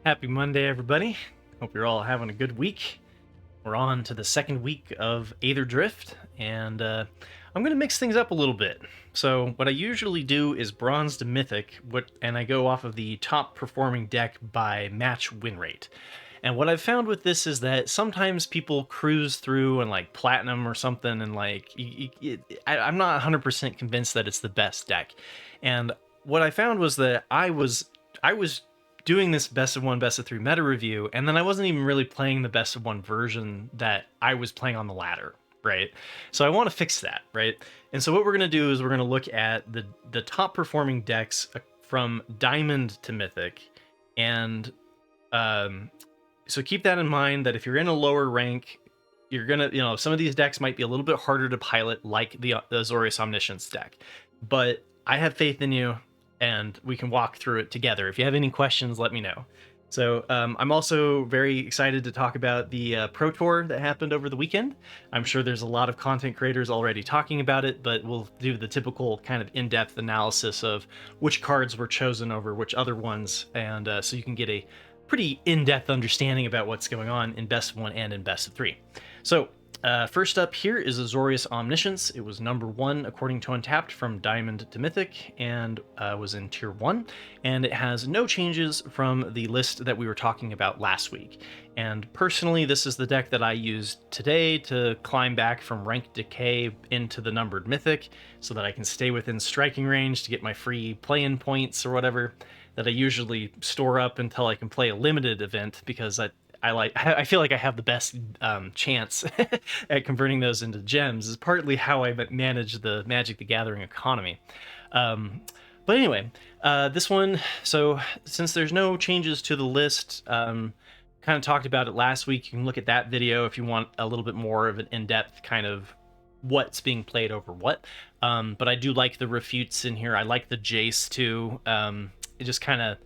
Happy Monday, everybody. Hope you're all having a good week. We're on to the second week of Aetherdrift, and I'm going to mix things up a little bit. So what I usually do is Bronze to Mythic, and I go off of the top performing deck by match win rate. And what I've found with this is that sometimes people cruise through and like Platinum or something, and like I'm not 100% convinced that it's the best deck. And what I found was that I was doing this best of one, best of three meta review, and then I wasn't even really playing the best of one version that I was playing on the ladder, right? So I want to fix that, right? And so what we're going to do is we're going to look at the top performing decks from Diamond to Mythic, and so keep that in mind that if you're in a lower rank, you're gonna, some of these decks might be a little bit harder to pilot, like the Azorius Omniscience deck, but I have faith in you, and we can walk through it together. If you have any questions, let me know. So I'm also very excited to talk about the Pro Tour that happened over the weekend. I'm sure there's a lot of content creators already talking about it, but we'll do the typical kind of in-depth analysis of which cards were chosen over which other ones, and so you can get a pretty in-depth understanding about what's going on in Best of 1 and in Best of 3. So first up here is Azorius Omniscience. It was number 1 according to Untapped from Diamond to Mythic, and was in Tier 1, and it has no changes from the list that we were talking about last week. And personally, this is the deck that I used today to climb back from rank decay into the numbered Mythic, so that I can stay within striking range to get my free play-in points or whatever that I usually store up until I can play a limited event, because I feel like I have the best chance at converting those into gems. Is partly how I manage the Magic the Gathering economy. But anyway, this one, so since there's no changes to the list, kind of talked about it last week. You can look at that video if you want a little bit more of an in-depth kind of what's being played over what. But I do like the refutes in here. I like the Jace too. It just kind of,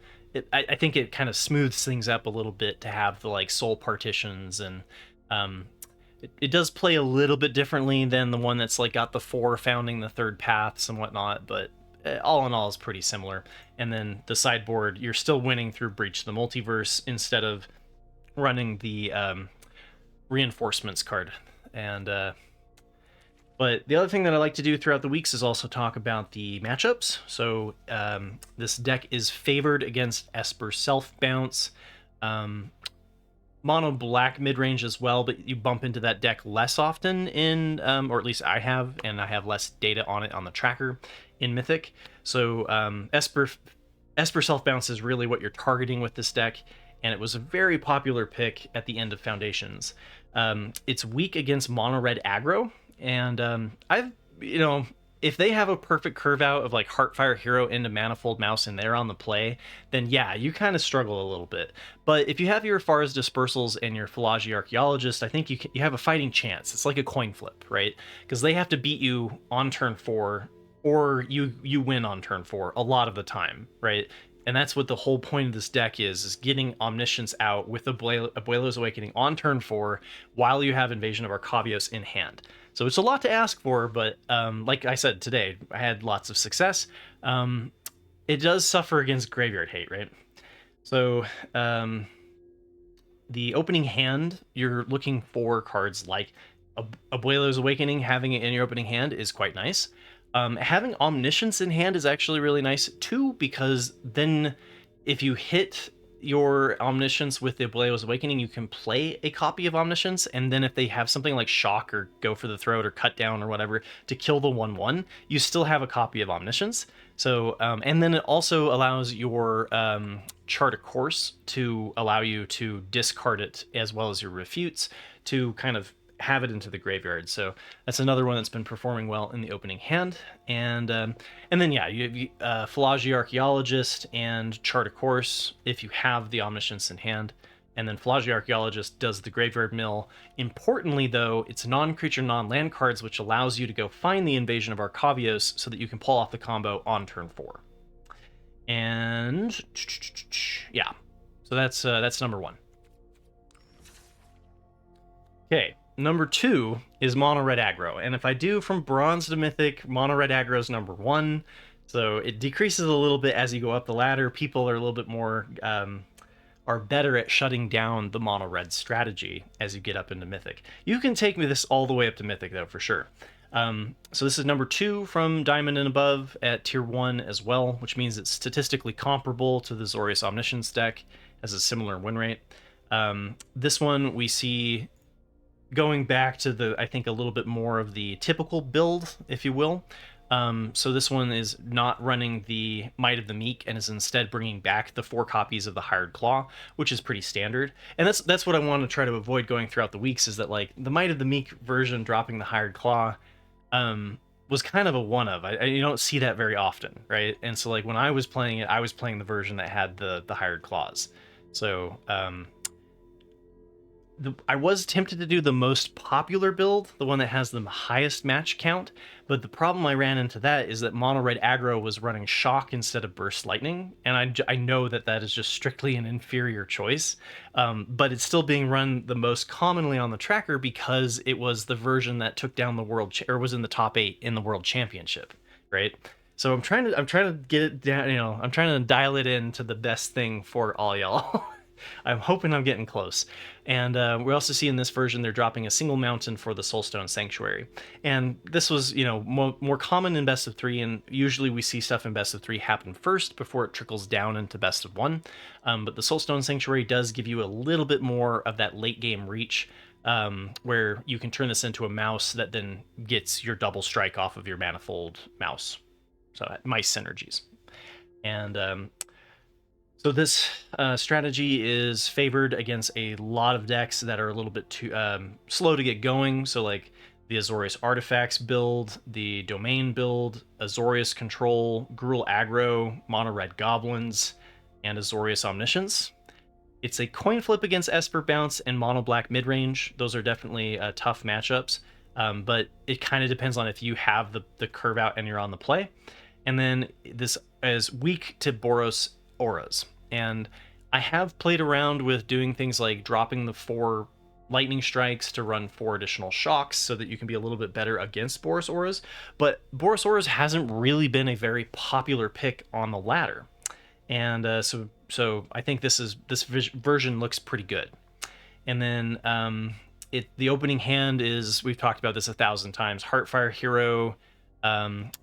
I think it kind of smooths things up a little bit to have the like soul partitions, and it does play a little bit differently than the one that's like got the 4 founding the third paths and whatnot, but all in all is pretty similar. And then the sideboard, you're still winning through Breach the Multiverse instead of running the reinforcements card. And but the other thing that I like to do throughout the weeks is also talk about the matchups. So this deck is favored against Esper Self Bounce, Mono Black midrange as well, but you bump into that deck less often in, or at least I have, and I have less data on it on the tracker in Mythic. So Esper Self Bounce is really what you're targeting with this deck, and it was a very popular pick at the end of Foundations. It's weak against Mono Red Aggro. And if they have a perfect curve out of like Heartfire Hero into Manifold Mouse and they're on the play, then yeah, you kind of struggle a little bit. But if you have your Far's Dispersals and your Philology Archaeologist, I think you have a fighting chance. It's like a coin flip, right? Because they have to beat you on turn 4, or you win on turn 4 a lot of the time, right? And that's what the whole point of this deck is getting Omniscience out with Abuelo's Awakening on turn 4 while you have Invasion of Arcavios in hand. So it's a lot to ask for, but like I said today, I had lots of success. It does suffer against Graveyard Hate, right? So the opening hand, you're looking for cards like Abuelo's Awakening. Having it in your opening hand is quite nice. Having Omniscience in hand is actually really nice too, because then if you hit your Omniscience with the Abuelo's Awakening, you can play a copy of Omniscience, and then if they have something like Shock or Go for the Throat or Cut Down or whatever to kill the 1/1, you still have a copy of Omniscience. So and then it also allows your Chart a Course to allow you to discard it, as well as your refutes, to kind of have it into the graveyard. So that's another one that's been performing well in the opening hand. And then yeah, you have Philology Archaeologist and Chart a Course if you have the Omniscience in hand. And then Philology Archaeologist does the graveyard mill. Importantly though, it's non-creature, non-land cards, which allows you to go find the Invasion of Arcavios so that you can pull off the combo on turn 4. And yeah, so that's number 1. Okay. Number 2 is Mono Red Aggro, and if I do from Bronze to Mythic, Mono Red Aggro is number 1, so it decreases a little bit as you go up the ladder. People are a little bit more are are better at shutting down the mono red strategy as you get up into Mythic. You can take this all the way up to Mythic though, for sure. So this is number 2 from Diamond and above at tier 1 as well, which means it's statistically comparable to the Azorius Omniscience deck, has a similar win rate. This one we see going back to I think a little bit more of the typical build, if you will. So this one is not running the Might of the Meek and is instead bringing back the 4 copies of the Hired Claw, which is pretty standard. And that's what I want to try to avoid going throughout the weeks, is that like the Might of the Meek version dropping the Hired Claw was kind of a one of. You don't see that very often, right? And so like when I was playing it, I was playing the version that had the Hired Claws. So I was tempted to do the most popular build, the one that has the highest match count, but the problem I ran into that is that mono red aggro was running shock instead of burst lightning, and I know that is just strictly an inferior choice, but it's still being run the most commonly on the tracker because it was the version that took down the or was in the top 8 in the world championship, right? So I'm trying to get it down, I'm trying to dial it into the best thing for all y'all. I'm hoping I'm getting close. And we also see in this version they're dropping a single mountain for the Soulstone Sanctuary. And this was, more common in best of 3, and usually we see stuff in best of 3 happen first before it trickles down into best of 1. But the Soulstone Sanctuary does give you a little bit more of that late game reach, where you can turn this into a mouse that then gets your double strike off of your manifold mouse. So mice synergies. And so this strategy is favored against a lot of decks that are a little bit too slow to get going. So like the Azorius Artifacts build, the Domain build, Azorius Control, Gruul Aggro, Mono Red Goblins, and Azorius Omniscience. It's a coin flip against Esper Bounce and Mono Black Midrange. Those are definitely tough matchups, but it kind of depends on if you have the curve out and you're on the play. And then this is weak to Boros Auras, and I have played around with doing things like dropping the 4 lightning strikes to run 4 additional shocks so that you can be a little bit better against Boros Auras, but Boros Auras hasn't really been a very popular pick on the ladder, and so I think this version looks pretty good. And then the opening hand is, we've talked about this 1,000 times, Heartfire Hero,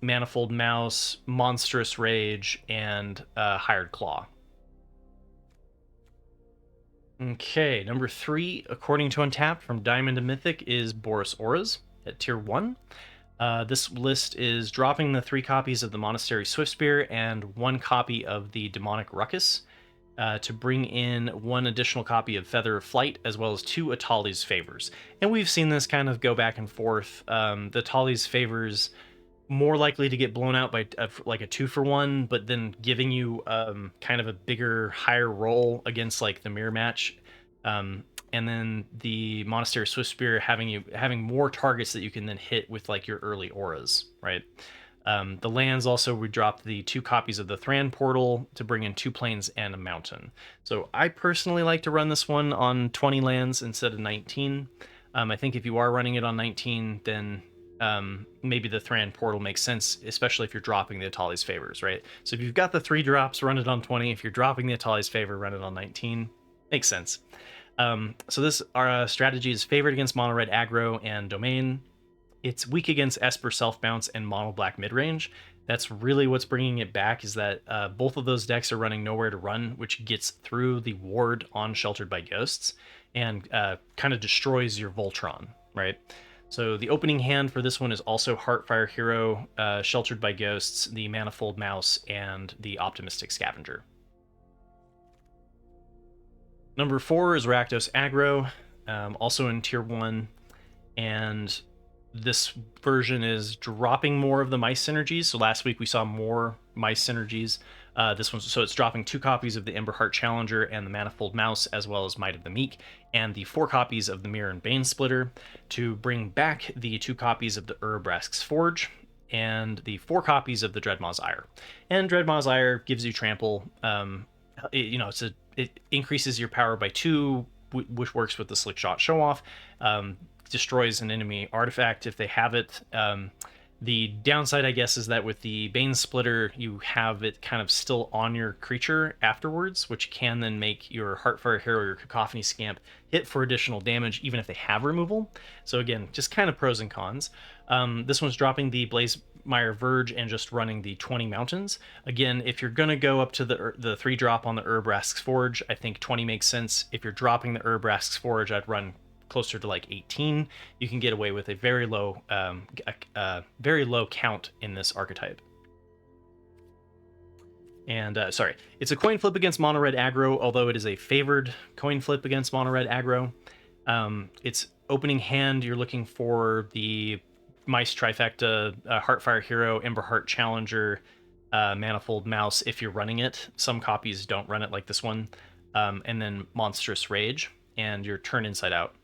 Manifold Mouse, Monstrous Rage, and Hired Claw. Okay, number 3, according to Untapped, from Diamond to Mythic, is Boros Auras at tier 1. This list is dropping the 3 copies of the Monastery Swiftspear and 1 copy of the Demonic Ruckus to bring in 1 additional copy of Feather of Flight, as well as 2 Atali's Favors. And we've seen this kind of go back and forth. The Atali's Favors more likely to get blown out by like a 2-for-1, but then giving you kind of a bigger, higher roll against like the mirror match. And then the Monastery Swiftspear having more targets that you can then hit with like your early auras, right? The lands also, we dropped the 2 copies of the Thran Portal to bring in 2 plains and a mountain. So I personally like to run this one on 20 lands instead of 19. I think if you are running it on 19, then maybe the Thran Portal makes sense, especially if you're dropping the Atali's Favors, right? So if you've got the 3 drops, run it on 20. If you're dropping the Atali's Favor, run it on 19. Makes sense. So this strategy is favored against Mono Red Aggro and Domain. It's weak against Esper Self Bounce and Mono Black Midrange. That's really what's bringing it back, is that both of those decks are running Nowhere to Run, which gets through the ward on Sheltered by Ghosts and kind of destroys your Voltron, right? So the opening hand for this one is also Heartfire Hero, Sheltered by Ghosts, the Manifold Mouse, and the Optimistic Scavenger. Number 4 is Rakdos Aggro, also in tier 1, and this version is dropping more of the mice synergies. So last week we saw more mice synergies. This one, so it's dropping 2 copies of the Emberheart Challenger and the Manifold Mouse, as well as Might of the Meek, and the 4 copies of the Mirror and Bane Splitter to bring back the 2 copies of the Urabrask's Forge and the 4 copies of the Dreadmaw's Ire. And Dreadmaw's Ire gives you trample. It increases your power by 2, which works with the Slick Shot Show Off. Destroys an enemy artifact if they have it. The downside, I guess, is that with the Bane Splitter, you have it kind of still on your creature afterwards, which can then make your Heartfire Hero or your Cacophony Scamp hit for additional damage, even if they have removal. So again, just kind of pros and cons. This one's dropping the Blazemire Verge and just running the 20 mountains. Again, if you're going to go up to the 3-drop on the Urbrask's Forge, I think 20 makes sense. If you're dropping the Urbrask's Forge, I'd run closer to like 18. You can get away with a very low count in this archetype. And sorry, it's a coin flip against mono red aggro, although it is a favored coin flip against mono red aggro. It's opening hand. You're looking for the Mice Trifecta, Heartfire Hero, Emberheart Challenger, Manifold Mouse if you're running it. Some copies don't run it like this one. And then Monstrous Rage, and your turn inside out.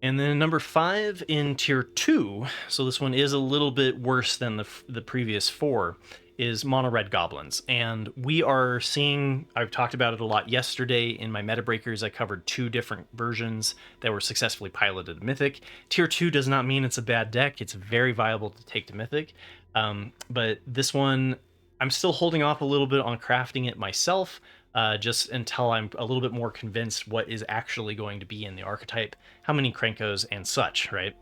And then number 5 in tier 2, so this one is a little bit worse than the previous 4, is Mono Red Goblins. And we are seeing, I've talked about it a lot yesterday in my Meta Breakers. I covered 2 different versions that were successfully piloted to Mythic. Tier 2 does not mean it's a bad deck. It's very viable to take to Mythic. But this one, I'm still holding off a little bit on crafting it myself, just until I'm a little bit more convinced what is actually going to be in the archetype, how many Krenkos and such, right?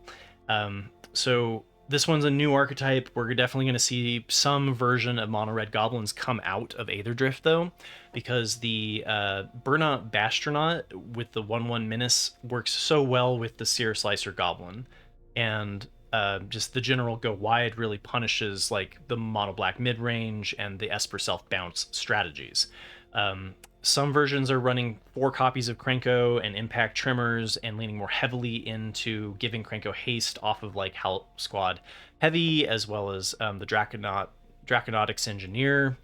So this one's a new archetype. We're definitely going to see some version of Mono Red Goblins come out of Aetherdrift, though, because the Burnout Bastronaut with the 1/1 Menace works so well with the Seer Slicer Goblin, and just the general go wide really punishes like the mono black mid range and the Esper self bounce strategies. Some versions are running 4 copies of Krenko and Impact Tremors and leaning more heavily into giving Krenko haste off of like Help Squad Heavy, as well as the Draconautics Engineer.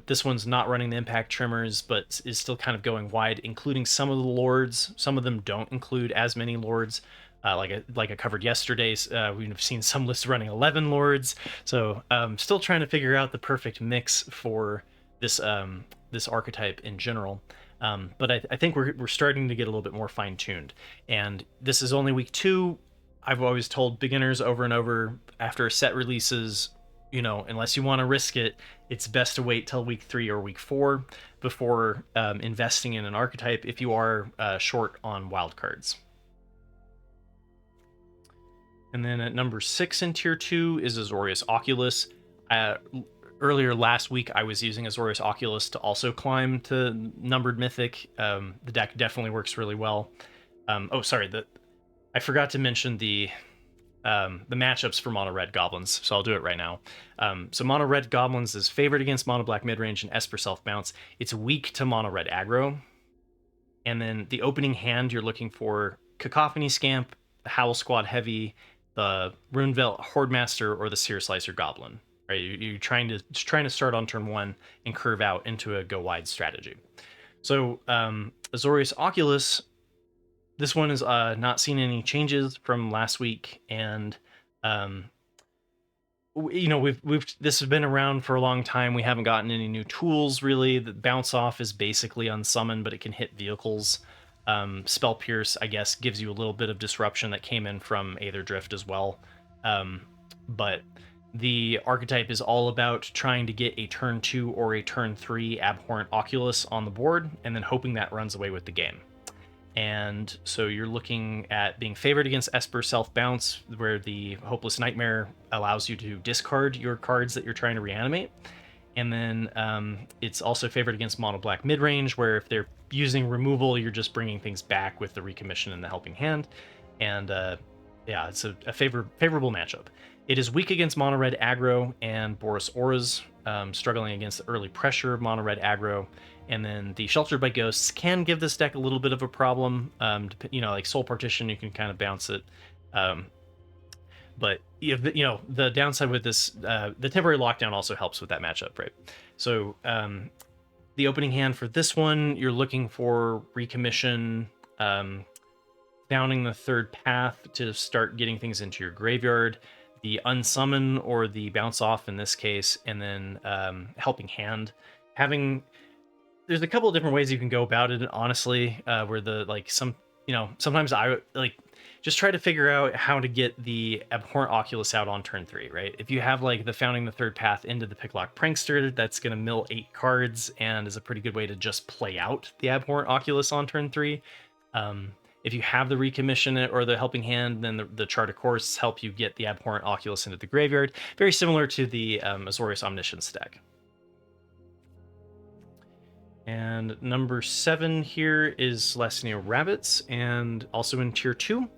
This one's not running the Impact Tremors, but is still kind of going wide, including some of the Lords. Some of them don't include as many Lords. Like I covered yesterday, we've seen some lists running 11 Lords. So still trying to figure out the perfect mix for this this archetype in general, but I think we're starting to get a little bit more fine-tuned, and this is only week 2. I've always told beginners over and over, after a set releases, you know, unless you want to risk it, it's best to wait till week 3 or week 4 before investing in an archetype if you are short on wildcards. And then at number 6 in tier 2 is Azorius Oculus. Earlier last week, I was using Azorius Oculus to also climb to numbered Mythic. The deck definitely works really well. I forgot to mention the matchups for Mono Red Goblins, so I'll do it right now. So Mono Red Goblins is favored against Mono Black Midrange and Esper Self Bounce. It's weak to Mono Red Aggro. And then the opening hand, you're looking for Cacophony Scamp, the Howl Squad Heavy, the Runevelt Hordemaster, or the Seer Slicer Goblin. Right, you're trying to start on turn 1 and curve out into a go wide strategy. So Azorius Oculus, this one is not seen any changes from last week, and you know, this has been around for a long time. We haven't gotten any new tools really. The bounce off is basically unsummon, but it can hit vehicles. Spell Pierce, I guess, gives you a little bit of disruption that came in from Aetherdrift as well, but the archetype is all about trying to get a turn 2 or a turn 3 Abhorrent Oculus on the board, and then hoping that runs away with the game. And so you're looking at being favored against Esper Self Bounce, where the Hopeless Nightmare allows you to discard your cards that you're trying to reanimate. And then it's also favored against Mono Black Midrange, where if they're using removal, you're just bringing things back with the Recommission and the Helping Hand. And yeah, it's a favorable matchup. It is weak against Mono Red Aggro and Boros Auras, struggling against the early pressure of Mono Red Aggro. And then the Sheltered by Ghosts can give this deck a little bit of a problem. You know, like Soul Partition, you can kind of bounce it. But you know, the downside with this, the temporary lockdown also helps with that matchup, right? So the opening hand for this one, you're looking for Recommission, Founding the Third Path to start getting things into your graveyard, the Unsummon or the Bounce Off in this case, and then Helping Hand. There's a couple of different ways you can go about it, honestly, where some sometimes I like just try to figure out how to get the Abhorrent Oculus out on turn 3, right? If you have like the Founding the Third Path into the Picklock Prankster, that's going to mill 8 cards and is a pretty good way to just play out the Abhorrent Oculus on turn 3. If you have the Recommission It or the Helping Hand, then the Chart of Course help you get the Abhorrent Oculus into the graveyard. Very similar to the Azorius Omniscience deck. And number 7 here is Selesnya Rabbits, and also in tier 2.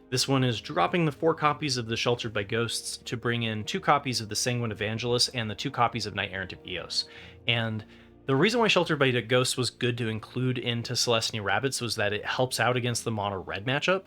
This one is dropping the 4 copies of the Sheltered by Ghosts to bring in 2 copies of the Sanguine Evangelist and the 2 copies of Knight Errant of Eos. And the reason why Sheltered by Ghosts was good to include into Selesnya Rabbits was that it helps out against the mono red matchup.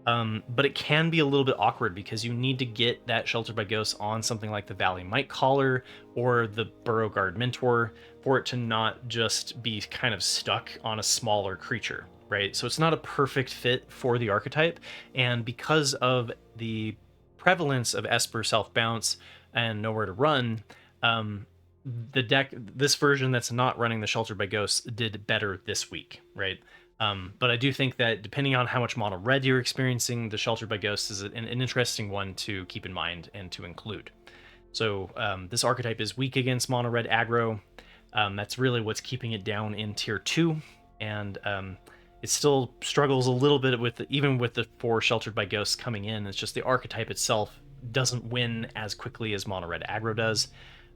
But it can be a little bit awkward because you need to get that Sheltered by Ghosts on something like the Valley Might Caller or the Burrow Guard Mentor for it to not just be kind of stuck on a smaller creature, right? So it's not a perfect fit for the archetype, and because of the prevalence of Esper Self-Bounce and Nowhere to Run, the deck, this version that's not running the Sheltered by Ghosts, did better this week, right? But I do think that depending on how much mono red you're experiencing, the Sheltered by Ghosts is an interesting one to keep in mind and to include. So this archetype is weak against mono red aggro. That's really what's keeping it down in tier 2, and it still struggles a little bit even with the 4 Sheltered by Ghosts coming in. It's just the archetype itself doesn't win as quickly as mono red aggro does.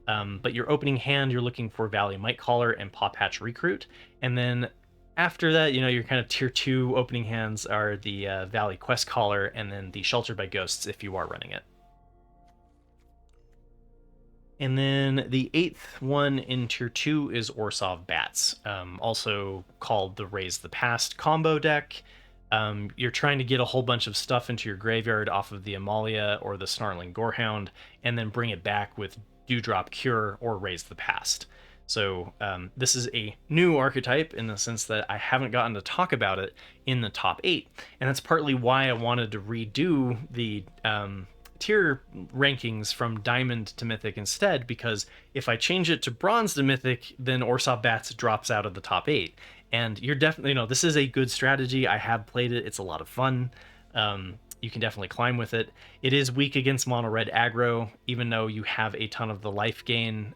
But your opening hand, you're looking for Valley Might Caller and Paw Patch Recruit, and then after that, your kind of tier 2 opening hands are the Valley Quest Caller and then the Sheltered by Ghosts if you are running it. And then the 8th one in tier 2 is Orzhov Bats, also called the Raise the Past combo deck. You're trying to get a whole bunch of stuff into your graveyard off of the Amalia or the Snarling Gorehound, and then bring it back with Dewdrop Cure or Raise the Past. So this is a new archetype in the sense that I haven't gotten to talk about it in the top 8. And that's partly why I wanted to redo the tier rankings from Diamond to Mythic instead, because if I change it to Bronze to Mythic, then Orzhov Bats drops out of the top 8. And you're definitely, this is a good strategy. I have played it. It's a lot of fun. You can definitely climb with it. It is weak against mono red aggro, even though you have a ton of the life gain.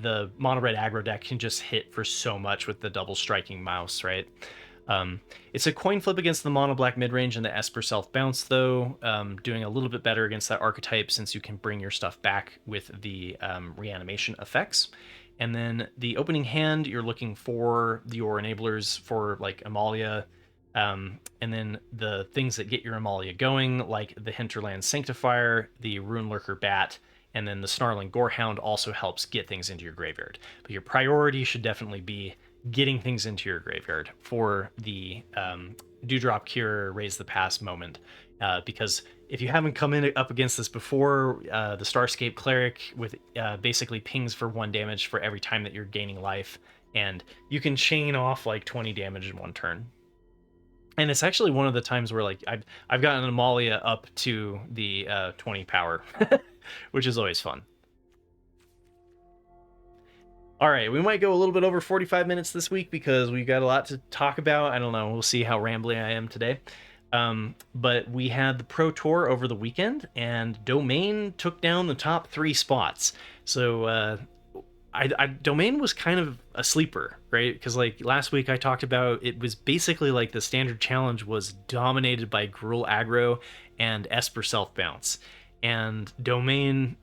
The mono red aggro deck can just hit for so much with the double striking mouse, right? It's a coin flip against the mono black midrange and the Esper Self Bounce, though, doing a little bit better against that archetype since you can bring your stuff back with the reanimation effects. And then the opening hand, you're looking for your enablers for like Amalia, and then the things that get your Amalia going, like the Hinterland Sanctifier, the Rune Lurker Bat, and then the Snarling Gorehound also helps get things into your graveyard. But your priority should definitely be getting things into your graveyard for the Dewdrop Cure, Raise the Past moment. Because if you haven't come in up against this before, the Starscape Cleric with basically pings for 1 damage for every time that you're gaining life, and you can chain off like 20 damage in 1 turn. And it's actually one of the times where like I've gotten Amalia up to the 20 power, which is always fun. All right, we might go a little bit over 45 minutes this week because we've got a lot to talk about. I don't know. We'll see how rambly I am today. But we had the Pro Tour over the weekend, and Domain took down the top 3 spots. So Domain was kind of a sleeper, right? Because like last week I talked about, it was basically like the standard challenge was dominated by Gruul Aggro and Esper Self Bounce. And Domain,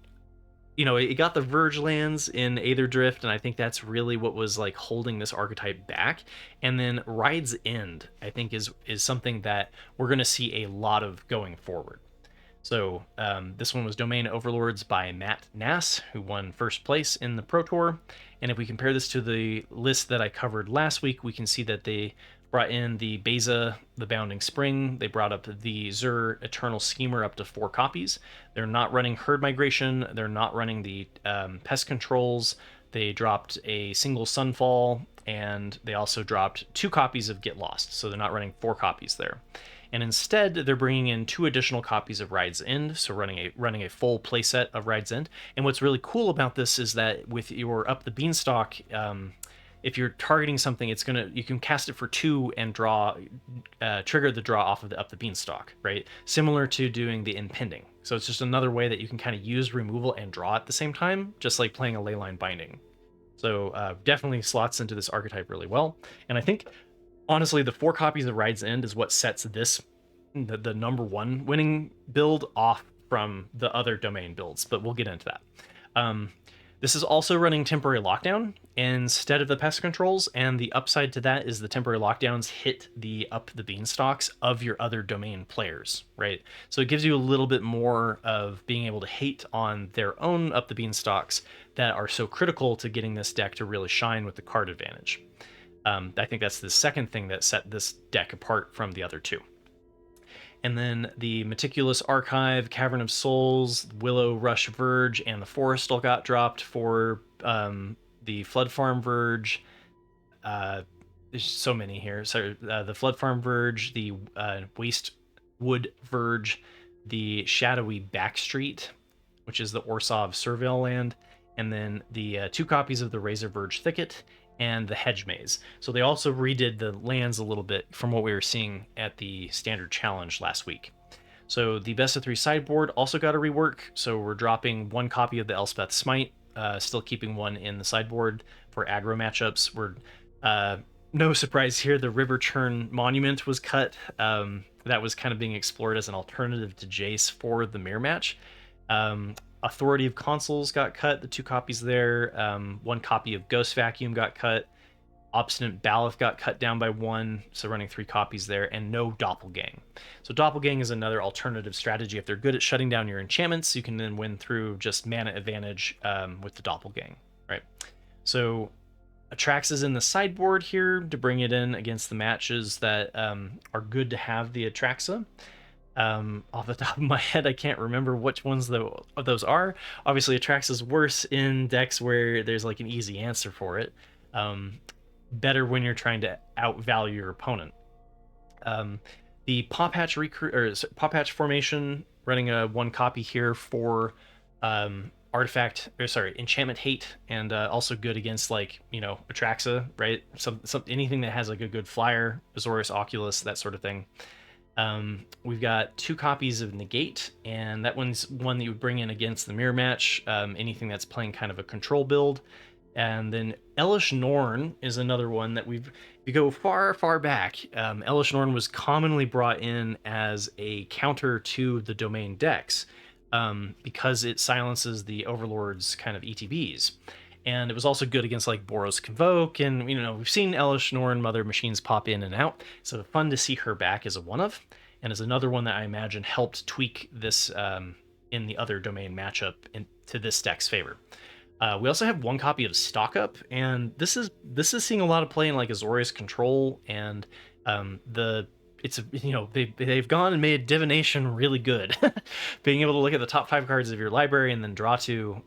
it got the Verge lands in Aetherdrift, and I think that's really what was like holding this archetype back. And then Ride's End, I think, is something that we're going to see a lot of going forward. So this one was Domain Overlords by Matt Nass, who won first place in the Pro Tour. And if we compare this to the list that I covered last week, we can see that they brought in the Beza, the Bounding Spring. They brought up the Zur Eternal Schemer up to 4 copies. They're not running Herd Migration. They're not running the Pest Controls. They dropped a single Sunfall, and they also dropped 2 copies of Get Lost. So they're not running 4 copies there. And instead, they're bringing in 2 additional copies of Ride's End, so running a full playset of Ride's End. And what's really cool about this is that with your Up the Beanstalk if you're targeting something, you can cast it for 2 and trigger the draw off of the up the beanstalk, right? Similar to doing the impending. So it's just another way that you can kind of use removal and draw at the same time, just like playing a Leyline Binding. So definitely slots into this archetype really well. And I think, honestly, the 4 copies of Ride's End is what sets this, the number 1 winning build off from the other domain builds, but we'll get into that. This is also running temporary lockdown instead of the pest controls, and the upside to that is the temporary lockdowns hit the up the beanstalks of your other domain players, right? So it gives you a little bit more of being able to hate on their own up the beanstalks that are so critical to getting this deck to really shine with the card advantage. I think that's the second thing that set this deck apart from the other 2. And then the Meticulous Archive, Cavern of Souls, Willow Rush Verge, and the Forest all got dropped for the Flood Farm Verge. There's so many here. So the Flood Farm Verge, the Waste Wood Verge, the Shadowy Backstreet, which is the Orzhov Surveil land, and then the 2 copies of the Razor Verge Thicket, and the Hedge Maze. So they also redid the lands a little bit from what we were seeing at the Standard Challenge last week. So the Best of 3 sideboard also got a rework. So we're dropping 1 copy of the Elspeth Smite, still keeping 1 in the sideboard for aggro matchups. We're no surprise here, the River Churn Monument was cut. That was kind of being explored as an alternative to Jace for the mirror match. Authority of Consuls got cut, the 2 copies there. 1 copy of Ghost Vacuum got cut. Obstinate Baloth got cut down by 1, so running 3 copies there, and no Doppelgang. So Doppelgang is another alternative strategy. If they're good at shutting down your enchantments, you can then win through just mana advantage with the Doppelgang, right? So Atrax is in the sideboard here to bring it in against the matches that are good to have the Atraxa. Off the top of my head, I can't remember which ones those are. Obviously, Atrax is worse in decks where there's like an easy answer for it. Better when you're trying to outvalue your opponent. The Paw Patch formation, running a 1 copy here for enchantment hate, and also good against Atraxa, right? Some anything that has like a good flyer, Azorius Oculus, that sort of thing. We've got 2 copies of Negate, and that one's one that you would bring in against the mirror match, anything that's playing kind of a control build. And then Elesh Norn is another one that if you go far, far back, Elesh Norn was commonly brought in as a counter to the domain decks because it silences the Overlords kind of ETBs. And it was also good against like Boros Convoke, and we've seen Elesh Norn Mother Machines pop in and out, so fun to see her back as a one-of, and is another one that I imagine helped tweak this in the other domain matchup to this deck's favor. We also have 1 copy of Stock Up, and this is seeing a lot of play in like Azorius Control, and they've gone and made divination really good. Being able to look at the top 5 cards of your library and then draw 2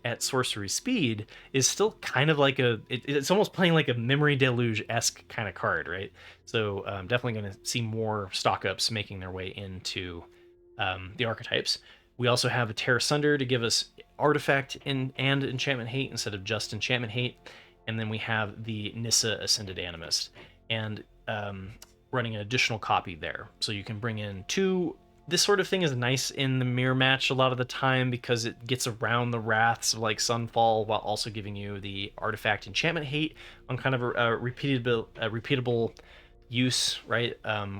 at sorcery speed is still kind of like it's almost playing like a Memory Deluge-esque kind of card, right? So definitely going to see more stock ups making their way into the archetypes. We also have a Terra Sunder to give us artifact and enchantment hate instead of just enchantment hate. And then we have the Nissa Ascended Animist, and running an additional copy there. So you can bring in 2. This sort of thing is nice in the mirror match a lot of the time because it gets around the wraths of like Sunfall while also giving you the artifact enchantment hate on kind of a repeatable use, right?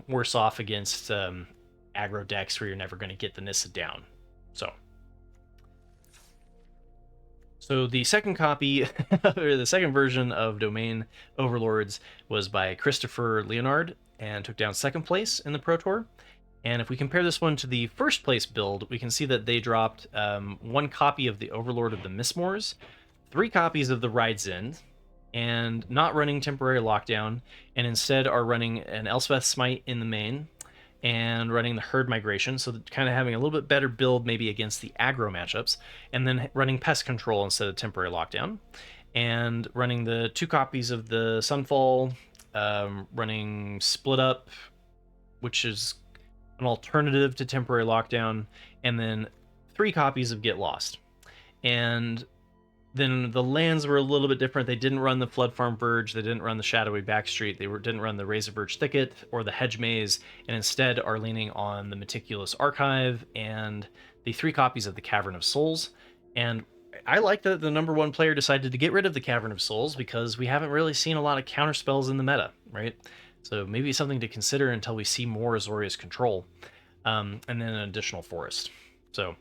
Worse off against aggro decks where you're never going to get the Nissa down. So the second copy, or the second version of Domain Overlords was by Christopher Leonard and took down 2nd place in the Pro Tour. And if we compare this one to the 1st place build, we can see that they dropped 1 copy of the Overlord of the Mistmoors, 3 copies of the Ride's End, and not running Temporary Lockdown, and instead are running an Elspeth Smite in the main, and running the Herd Migration, so kind of having a little bit better build maybe against the aggro matchups, and then running Pest Control instead of Temporary Lockdown, and running the 2 copies of the Sunfall, running Split Up, which is an alternative to Temporary Lockdown, and then 3 copies of Get Lost. And Then the lands were a little bit different. They didn't run the Flood Farm Verge, they didn't run the Shadowy Backstreet, didn't run the Razor Verge Thicket or the Hedge Maze, and instead are leaning on the Meticulous Archive and the 3 copies of the Cavern of Souls. And I like that the number 1 player decided to get rid of the Cavern of Souls because we haven't really seen a lot of counter spells in the meta, right? So maybe something to consider until we see more Azorius control, and then an additional forest. So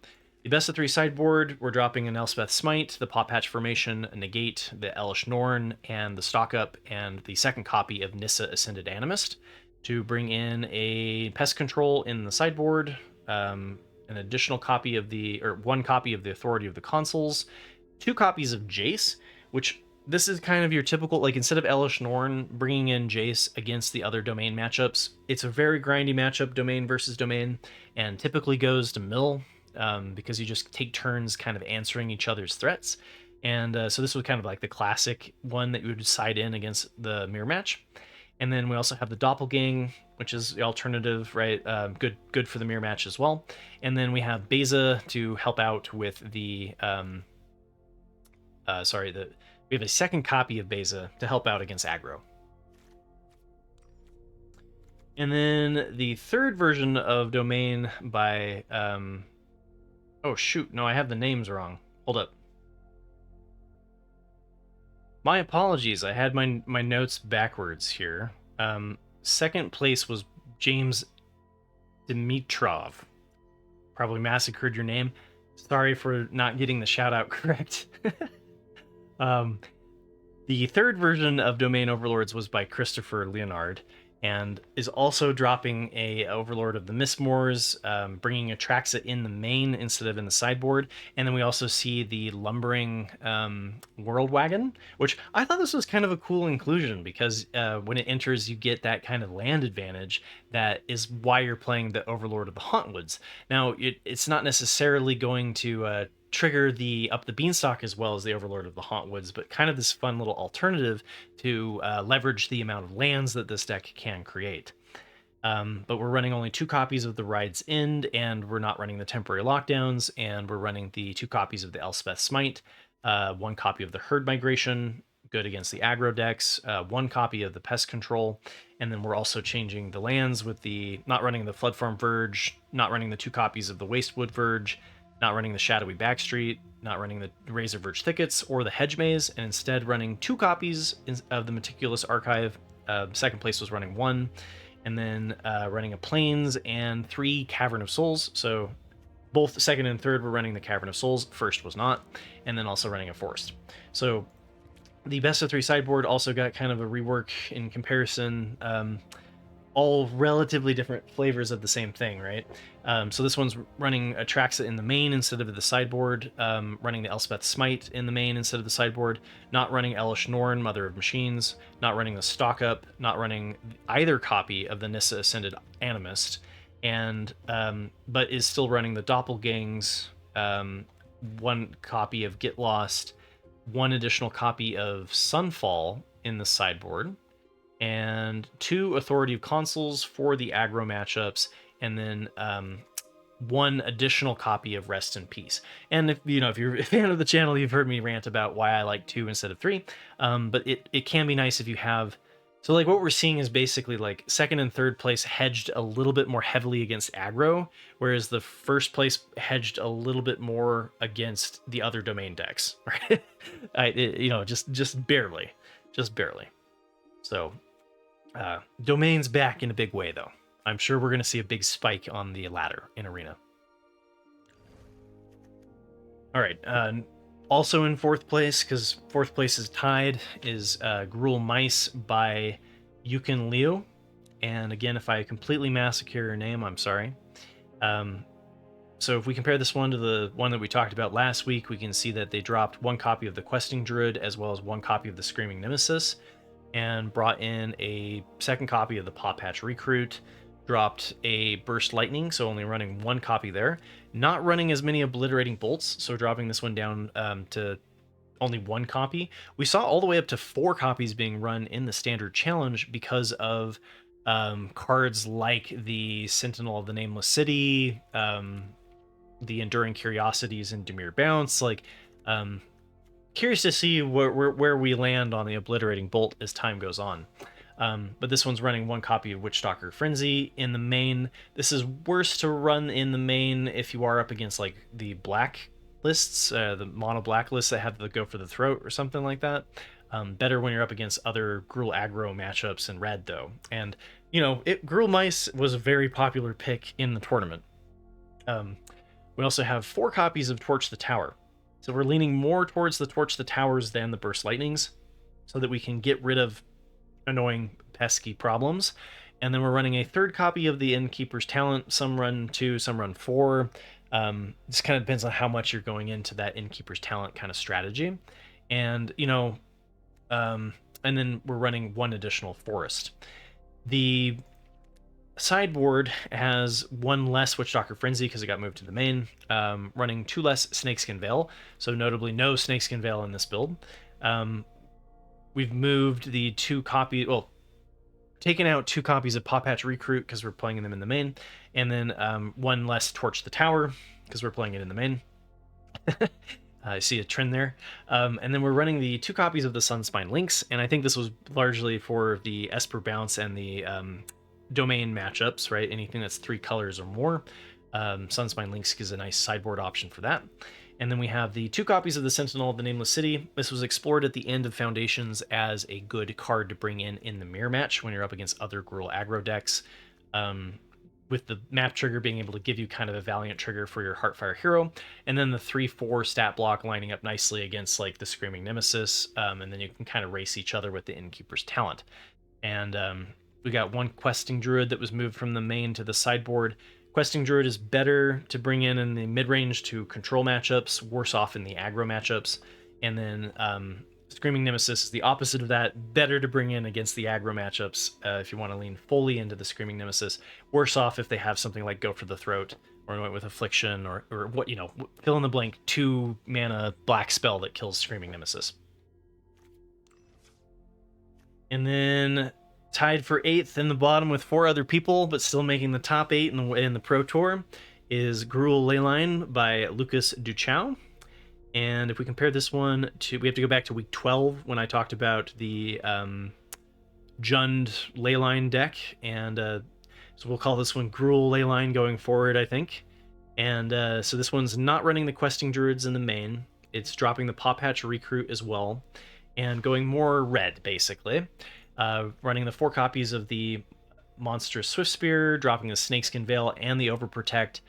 the best of 3 sideboard, we're dropping an Elspeth Smite, the Pot Patch Formation, a Negate, the Elish Norn, and the Stock Up, and the 2nd copy of Nissa Ascended Animist to bring in a Pest Control in the sideboard, an additional copy of or 1 copy of the Authority of the Consuls, 2 copies of Jace, which this is kind of your typical, like, instead of Elish Norn bringing in Jace against the other domain matchups, it's a very grindy matchup, domain versus domain, and typically goes to mill, because you just take turns kind of answering each other's threats. And so this was kind of like the classic one that you would side in against the mirror match. And then we also have the Doppelgang, which is the alternative, right? Good for the mirror match as well. And then we have Beza to help out with the we have a 2nd copy of Beza to help out against aggro. And then the 3rd version of Domain by oh shoot, no, I have the names wrong. Hold up. My apologies, I had my notes backwards here. 2nd place was James Dimitrov. Probably massacred your name. Sorry for not getting the shout out correct. The 3rd version of Domain Overlords was by Christopher Leonard, and is also dropping a Overlord of the Mistmoors, bringing Atraxa in the main instead of in the sideboard. And then we also see the Lumbering World Wagon, which I thought this was kind of a cool inclusion because when it enters, you get that kind of land advantage that is why you're playing the Overlord of the Hauntwoods. Now, it's not necessarily going to trigger the Up the Beanstalk as well as the Overlord of the Hauntwoods, but kind of this fun little alternative to leverage the amount of lands that this deck can create. But we're running only 2 copies of the Ride's End, and we're not running the Temporary Lockdowns, and we're running the 2 copies of the Elspeth Smite, 1 copy of the Herd Migration, good against the aggro decks, 1 copy of the Pest Control, and then we're also changing the lands with not running the Flood Farm Verge, not running the 2 copies of the Wastewood Verge, not running the Shadowy Backstreet, not running the Razor Verge Thickets or the Hedge Maze, and instead running 2 copies of the Meticulous Archive. 2nd place was running 1, and then running a Plains and 3 Cavern of Souls. So both 2nd and 3rd were running the Cavern of Souls, 1st was not, and then also running a Forest. So the best of 3 sideboard also got kind of a rework in comparison. All relatively different flavors of the same thing, right? So this one's running Atraxa in the main instead of the sideboard, running the Elspeth Smite in the main instead of the sideboard, not running Elish Norn, Mother of Machines, not running the Stock Up, not running either copy of the Nissa Ascended Animist, and but is still running the Doppelgangs, 1 copy of Get Lost, 1 additional copy of Sunfall in the sideboard, and 2 Authority of Consuls for the aggro matchups, and then 1 additional copy of Rest in Peace. And if you're a fan of the channel, you've heard me rant about why I like 2 instead of 3. But it can be nice if you have. So like what we're seeing is basically like 2nd and 3rd place hedged a little bit more heavily against aggro, whereas the 1st place hedged a little bit more against the other domain decks, right? Just barely. So domain's back in a big way, though. I'm sure we're going to see a big spike on the ladder in Arena. All right. Also in 4th place, because 4th place is tied, is Gruul Mice by Yukon Leo. And again, if I completely massacre your name, I'm sorry. So if we compare this one to the one that we talked about last week, we can see that they dropped 1 copy of the Questing Druid as well as 1 copy of the Screaming Nemesis, and brought in a 2nd copy of the Pot Patch Recruit, dropped a Burst Lightning, so only running 1 copy there, not running as many Obliterating Bolts, so dropping this one down to only 1 copy. We saw all the way up to 4 copies being run in the Standard Challenge because of cards like the Sentinel of the Nameless City, the Enduring Curiosities and Dimir Bounce, like curious to see where we land on the Obliterating Bolt as time goes on. But this one's running one copy of Witchstalker Frenzy in the main. This is worse to run in the main if you are up against like the black lists, the mono black lists that have to go for the throat or something like that. Better when you're up against other Gruul Aggro matchups in red, though. And, you know, Gruul Mice was a very popular pick in the tournament. We also have 4 copies of Torch the Tower. So we're leaning more towards the Torch the Towers than the Burst Lightnings, so that we can get rid of annoying, pesky problems. And then we're running a 3rd copy of the Innkeeper's Talent. Some run 2, some run 4. This kind of depends on how much you're going into that Innkeeper's Talent kind of strategy. And, you know, and then we're running 1 additional Forest. The sideboard has 1 less Witchstalker Frenzy because it got moved to the main, running 2 less Snakeskin Veil, so notably no Snakeskin Veil in this build. We've moved the 2 copy, well, taken out 2 copies of Pop Hatch Recruit because we're playing them in the main, and then 1 less Torch the Tower because we're playing it in the main. I see a trend there. And then we're running the 2 copies of the Sunspine Lynx, and I think this was largely for the Esper Bounce and the domain matchups, right? Anything that's 3 colors or more. Sunspine Lynx is a nice sideboard option for that. And then we have the 2 copies of the Sentinel of the Nameless City. This was explored at the end of Foundations as a good card to bring in the mirror match when you're up against other Gruul Aggro decks. With the map trigger being able to give you kind of a Valiant trigger for your Heartfire hero, and then the 3/4 stat block lining up nicely against like the Screaming Nemesis, and then you can kind of race each other with the Innkeeper's Talent. And we got 1 Questing Druid that was moved from the main to the sideboard. Questing Druid is better to bring in the mid-range to control matchups, worse off in the aggro matchups, and then Screaming Nemesis is the opposite of that, better to bring in against the aggro matchups if you want to lean fully into the Screaming Nemesis, worse off if they have something like Go for the Throat, or went with Affliction, or what, you know, fill in the blank 2 mana black spell that kills Screaming Nemesis. And then tied for 8th in the bottom with 4 other people, but still making the top 8 in the Pro Tour, is Gruul Leyline by Lucas Duchow. And if we compare this one to, we have to go back to week 12 when I talked about the Jund Leyline deck, and so we'll call this one Gruul Leyline going forward, I think. And so this one's not running the Questing Druids in the main. It's dropping the Pop Hatch Recruit as well, and going more red, basically. Running the 4 copies of the Monstrous Swift Spear, dropping the Snakeskin Veil and the Overprotect,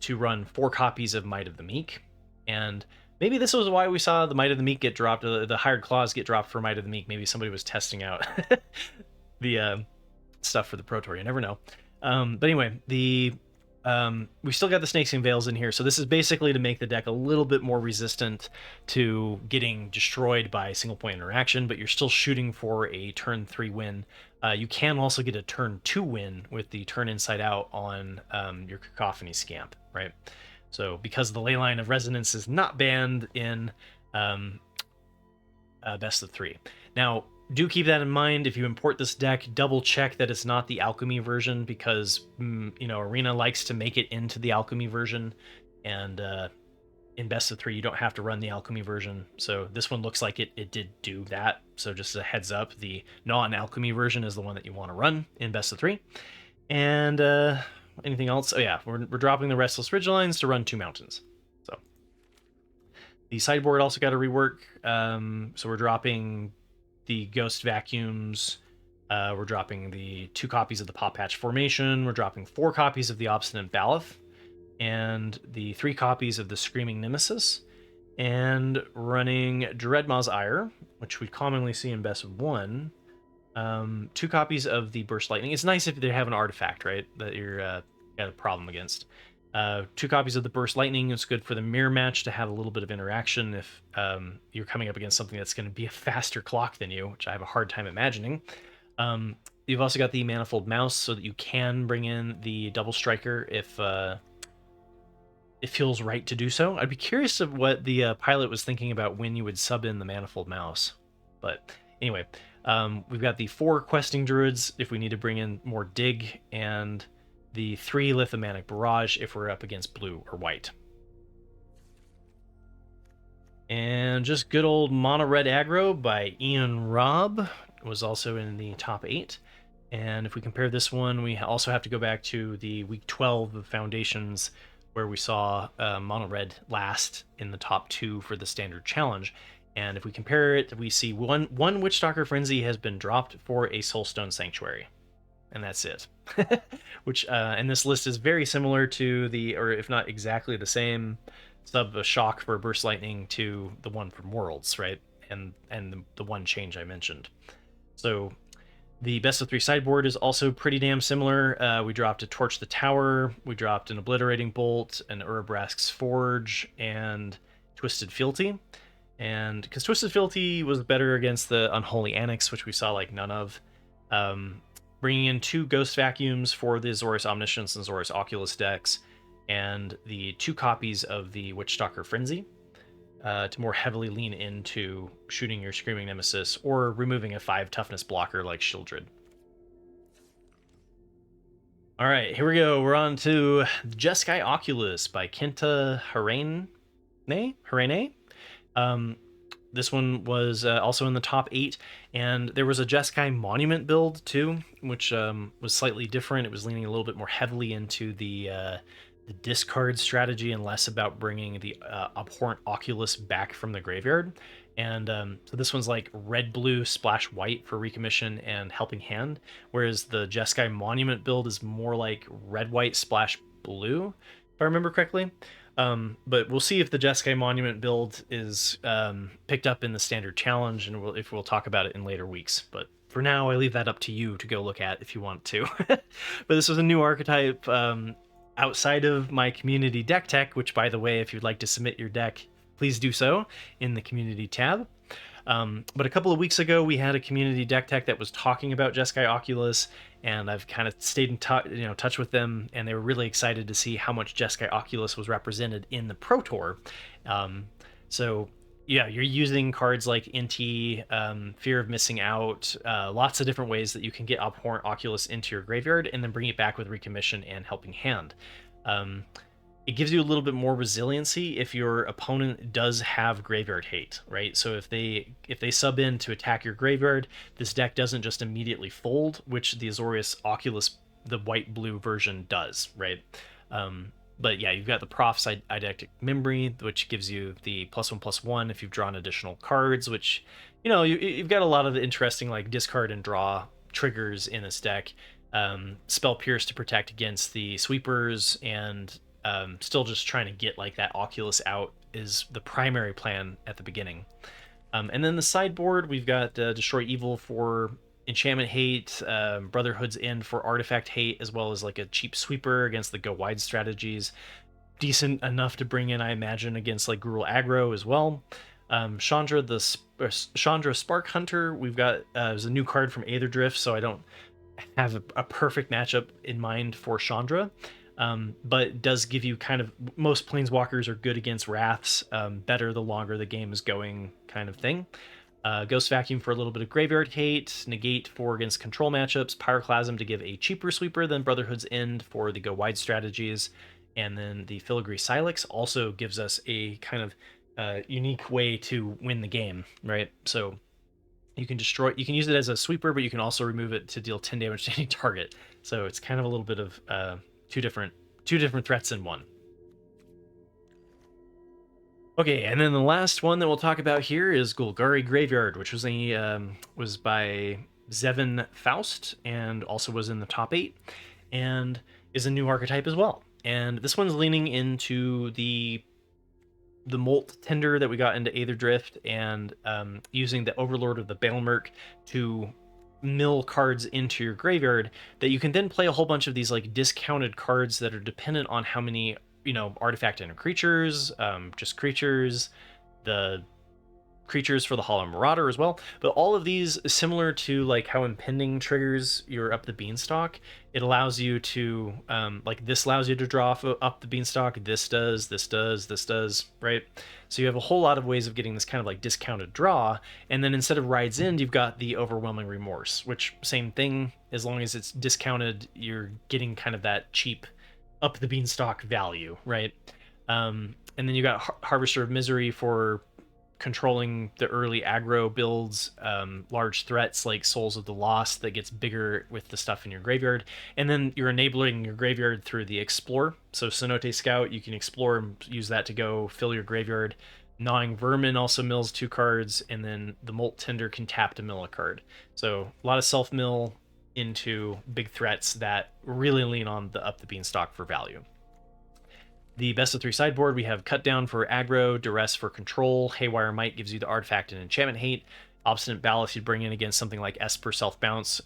to run 4 copies of Might of the Meek. And maybe this was why we saw the Might of the Meek get dropped, the Hired Claws get dropped for Might of the Meek. Maybe somebody was testing out the stuff for the Pro Tour. You never know. But anyway, we still got the Snakeskin Veils in here, so this is basically to make the deck a little bit more resistant to getting destroyed by single point interaction, but you're still shooting for a turn 3 win. You can also get a turn 2 win with the Turn Inside Out on your Cacophony Scamp, right? So because the Leyline of Resonance is not banned in Best of 3. Now, do keep that in mind. If you import this deck, double check that it's not the Alchemy version, because you know, Arena likes to make it into the Alchemy version, and in Best of 3 you don't have to run the Alchemy version. So this one looks like it did do that. So just a heads up, the non-Alchemy version is the one that you want to run in Best of 3. And anything else? Oh yeah, we're dropping the Restless Ridgelines to run 2 mountains. So the sideboard also got a rework. So we're dropping the Ghost Vacuums, we're dropping the 2 copies of the Pop Hatch Formation, we're dropping 4 copies of the Obstinate Baloth, and the 3 copies of the Screaming Nemesis, and running Dreadmaw's Ire, which we commonly see in Best of 1, 2 copies of the Burst Lightning. It's nice if they have an artifact, right, that you're got a problem against. 2 copies of the Burst Lightning. It's good for the mirror match to have a little bit of interaction if you're coming up against something that's going to be a faster clock than you, which I have a hard time imagining. You've also got the Manifold Mouse, so that you can bring in the Double Striker if it feels right to do so. I'd be curious of what the pilot was thinking about when you would sub in the Manifold Mouse. But anyway, we've got the 4 Questing Druids if we need to bring in more dig, and the 3 Lithomantic Barrage if we're up against blue or white. And just good old Mono Red Aggro by Ian Robb was also in the top 8. And if we compare this one, we also have to go back to the week 12 of Foundations, where we saw Mono Red last in the top 2 for the Standard Challenge. And if we compare it, we see one Witchstalker Frenzy has been dropped for a Soulstone Sanctuary. And that's it. Which, and this list is very similar to the, or if not exactly the same, sub shock for Burst Lightning to the one from Worlds, right? And the one change I mentioned. So the best of 3 sideboard is also pretty damn similar. We dropped a Torch the Tower, we dropped an Obliterating Bolt, an Urabrask's Forge, and Twisted Fealty. And because Twisted Fealty was better against the Unholy Annex, which we saw like none of. Bringing in 2 Ghost Vacuums for the Azorius Omniscience and Azorius Oculus decks, and the 2 copies of the Witchstalker Frenzy to more heavily lean into shooting your Screaming Nemesis or removing a 5 toughness blocker like Shieldred. All right, here we go. We're on to Jeskai Oculus by Kenta Harene. This one was also in the top 8, and there was a Jeskai Monument build too, which was slightly different. It was leaning a little bit more heavily into the discard strategy and less about bringing the Abhorrent Oculus back from the graveyard. And so this one's like red-blue splash white for recommission and helping hand, whereas the Jeskai Monument build is more like red-white splash blue, if I remember correctly. But we'll see if the Jeskai Monument build is picked up in the Standard Challenge, and we'll talk about it in later weeks. But for now, I leave that up to you to go look at if you want to. But this was a new archetype outside of my community deck tech, which, by the way, if you'd like to submit your deck, please do so in the community tab. But a couple of weeks ago, we had a community deck tech that was talking about Jeskai Oculus, and I've kind of stayed in touch with them, and they were really excited to see how much Jeskai Oculus was represented in the Pro Tour. So yeah, you're using cards like Inti, Fear of Missing Out, lots of different ways that you can get Abhorrent Oculus into your graveyard and then bring it back with Recommission and Helping Hand. It gives you a little bit more resiliency if your opponent does have graveyard hate, right? So if they sub in to attack your graveyard, this deck doesn't just immediately fold, which the Azorius Oculus, the white-blue version, does, right? But yeah, you've got the Proph's Eidetic Memory, which gives you the +1/+1 if you've drawn additional cards, which, you've got a lot of interesting like discard and draw triggers in this deck. Spell Pierce to protect against the sweepers, and still just trying to get like that Oculus out is the primary plan at the beginning. And then the sideboard, we've got Destroy Evil for enchantment hate, Brotherhood's End for artifact hate, as well as like a cheap sweeper against the go wide strategies. Decent enough to bring in, I imagine, against like Gruul Aggro as well. Chandra Spark Hunter, we've got there's a new card from Aetherdrift, so I don't have a perfect matchup in mind for Chandra. But it does give you kind of, most planeswalkers are good against wraths, better the longer the game is going kind of thing. Ghost Vacuum for a little bit of graveyard hate, Negate for against control matchups, Pyroclasm to give a cheaper sweeper than Brotherhood's End for the go wide strategies, and then the Filigree Silex also gives us a kind of unique way to win the game, right? So you can use it as a sweeper, but you can also remove it to deal 10 damage to any target. So it's kind of a little bit of two different threats in one. Okay, and then the last one that we'll talk about here is Golgari Graveyard, which was by Zevin Faust, and also was in the top 8, and is a new archetype as well. And this one's leaning into the Molt Tender that we got into Aetherdrift, and using the Overlord of the Baelmerk to mill cards into your graveyard that you can then play a whole bunch of these like discounted cards that are dependent on how many artifact and creatures, just creatures, the creatures for the Hollow Marauder as well. But all of these, similar to like how Impending triggers your Up the Beanstalk, it allows you to like this allows you to draw up the Beanstalk, this does, right? So you have a whole lot of ways of getting this kind of like discounted draw, and then instead of Ride's End, you've got the Overwhelming Remorse, which same thing, as long as it's discounted, you're getting kind of that cheap Up the Beanstalk value, right? And then you got Harvester of Misery for controlling the early aggro builds, large threats like Souls of the Lost that gets bigger with the stuff in your graveyard. And then you're enabling your graveyard through the Explore. So Cenote Scout, you can explore and use that to go fill your graveyard. Gnawing Vermin also mills 2 cards, and then the Molt Tinder can tap to mill a card. So a lot of self-mill into big threats that really lean on the up the beanstalk for value. The best of 3 sideboard, we have Cut Down for aggro, Duress for control, Haywire Might gives you the artifact and enchantment hate, Obstinate Ballast you bring in against something like Esper Self Bounce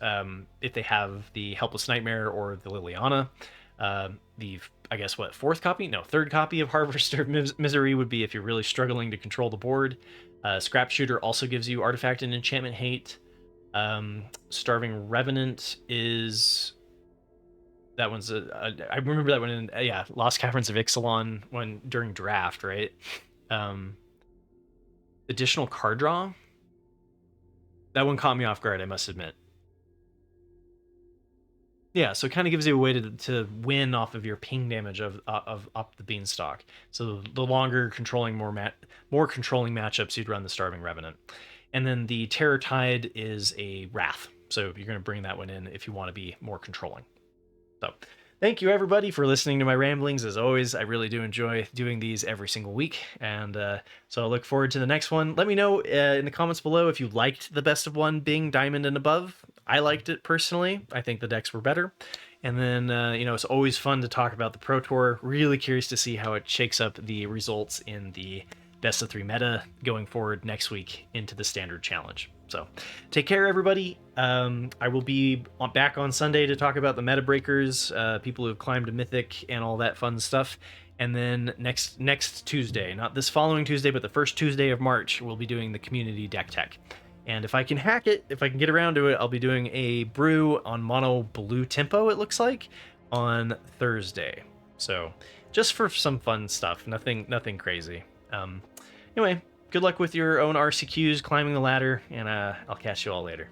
if they have the Helpless Nightmare or the Liliana. The, I guess, what, 4th copy? No, 3rd copy of Harvester of Misery would be if you're really struggling to control the board. Scrap Shooter also gives you artifact and enchantment hate. Starving Revenant is... That one's I remember that one in Lost Caverns of Ixalan when during draft, right? Additional card draw. That one caught me off guard, I must admit. Yeah, so it kind of gives you a way to win off of your ping damage of up the beanstalk. So the longer controlling more controlling matchups, you'd run the Starving Revenant. And then the Terror Tide is a Wrath. So you're going to bring that one in if you want to be more controlling. So thank you everybody for listening to my ramblings. As always, I really do enjoy doing these every single week. And so I look forward to the next one. Let me know in the comments below if you liked the best of 1 being diamond and above. I liked it personally. I think the decks were better. And then, it's always fun to talk about the Pro Tour. Really curious to see how it shakes up the results in the best of 3 meta going forward next week into the Standard Challenge. So take care, everybody. I will be back on Sunday to talk about the meta breakers, people who have climbed to Mythic and all that fun stuff. And then next Tuesday, not this following Tuesday, but the first Tuesday of March, we'll be doing the community deck tech. And if I can hack it, if I can get around to it, I'll be doing a brew on mono blue tempo, it looks like, on Thursday. So just for some fun stuff, nothing crazy. Anyway, good luck with your own RCQs, climbing the ladder, and I'll catch you all later.